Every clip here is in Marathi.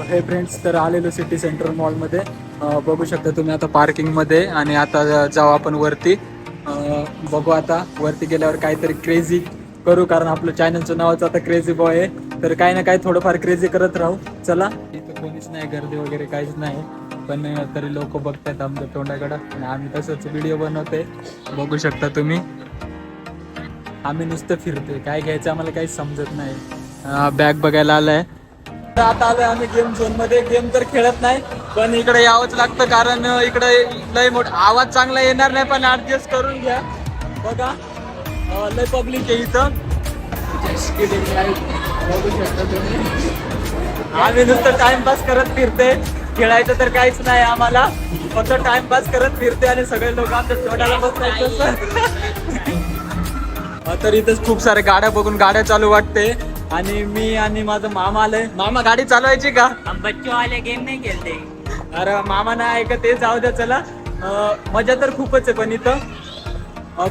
हे फ्रेंड्स, तर आलेलो सिटी सेंटर मॉलमध्ये. बघू शकता तुम्ही आता पार्किंगमध्ये. आणि आता जाऊ आपण वरती. बघू आता वरती गेल्यावर काहीतरी क्रेझी करू, कारण आपलं चॅनलचं नावच आता क्रेझी बॉय आहे. तर काही ना काही थोडंफार क्रेझी करत राहू. चला. इथं कोणीच नाही, गर्दी वगैरे काहीच नाही, पण तरी लोक बघतायत आमच्या तोंडाकडं आणि आम्ही तसंच व्हिडिओ बनवतोय. बघू शकता तुम्ही. आम्ही नुसतं फिरतोय, काय घ्यायचं आम्हाला काही समजत नाही. बॅग बघायला आलाय. आता आलोय आम्ही गेम झोन मध्ये. गेम तर खेळत नाही, पण इकडे यावंच लागतं, कारण इकडे लय मोठा आवाज चांगला येणार नाही, पण ऍडजस्ट करून घ्या. बघा लय पब्लिक आहे इथं. बघू शकता तुम्ही. आम्ही नुसतं टाइमपास करत फिरते, खेळायचं तर काहीच नाही आम्हाला, फक्त टाइमपास करत फिरते आणि सगळे लोक आमच्या तोंडाला बसतात. तर इथंच खूप साऱ्या गाड्या बघून गाड्या चालू वाटते. आणि मी आणि माझा मामा आलंय. मामा गाडी चालवायची का? हम बच्चों वाले गेम नहीं खेलते. अरे मामा नाही ऐकत, ते जाऊ द्या. चला. मजा तर खूपच आहे, पण इथं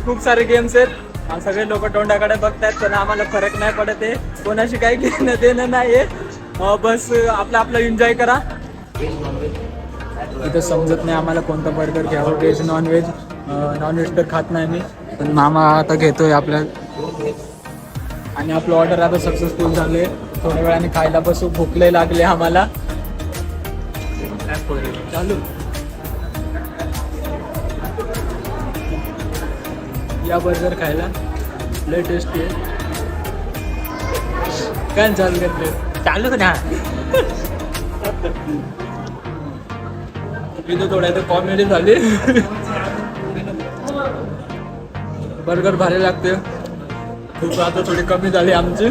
खूप सारे गेम्स आहेत. सगळे लोक तोंडाकडे बघतात, पण आम्हाला फरक नाही पडत आहे. कोणाशी काही घेणं देणं नाहीये. बस आपला आपला एन्जॉय करा. इथं समजत नाही आम्हाला कोणता बर्गर घ्यावं, व्हेज नॉनव्हेज. नॉनव्हेज तर खात नाही मी, पण मामा आता घेतोय आपल्या. आणि आपलं ऑर्डर आता सक्सेसफुल झाले. थोड्या वेळाने खायला बसू, भूक लय लागले आम्हाला. चालू या बर्गर खायला, लय टेस्टी आहे. काय चालू घेतले? चालू ना. इथं थोड्या तर कॉमेडी झाली. बर्गर भारी लागते. खूप आता थोडी कमी झाली आमची.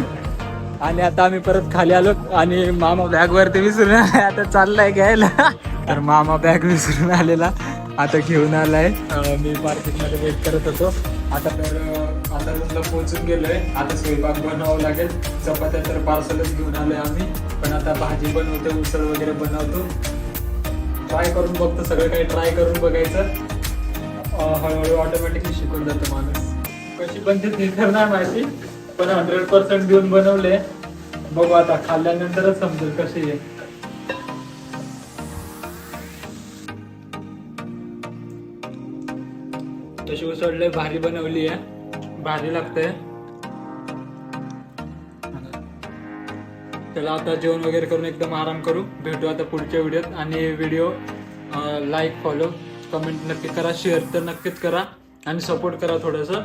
आणि आता आम्ही परत खाली आलो आणि मामा बॅग वरती विसरून आलाय, आता चाललाय घ्यायला. तर मामा बॅग विसरून आलेला, आता घेऊन आलाय. मी पार्किंग मध्ये वेट करत होतो. आता रूमला पोहोचून गेलोय. आता स्वयंपाक बनवावं लागेल. चपात्या तर पार्सलच घेऊन आलोय आम्ही, पण आता भाजी बनवतो, उसळ वगैरे बनवतो. ट्राय करून बघतो, सगळं काही ट्राय करून बघायचं. हळूहळू ऑटोमॅटिकली शिकून जातो माणूस. कशी बनते ते तर नाही माहिती, पण 100% देऊन बनवले. बघू आता खाल्ल्यानंतरच समजेल कशी आहे. तशी उसळले भारी बनवली आहे, भारी लागते. चला आता जेवण वगैरे करून एकदम आराम करू. भेटू आता पुढच्या व्हिडिओत. आणि व्हिडिओ लाईक, फॉलो, कमेंट नक्की करा, शेअर तर नक्कीच करा आणि सपोर्ट करा थोडंसं.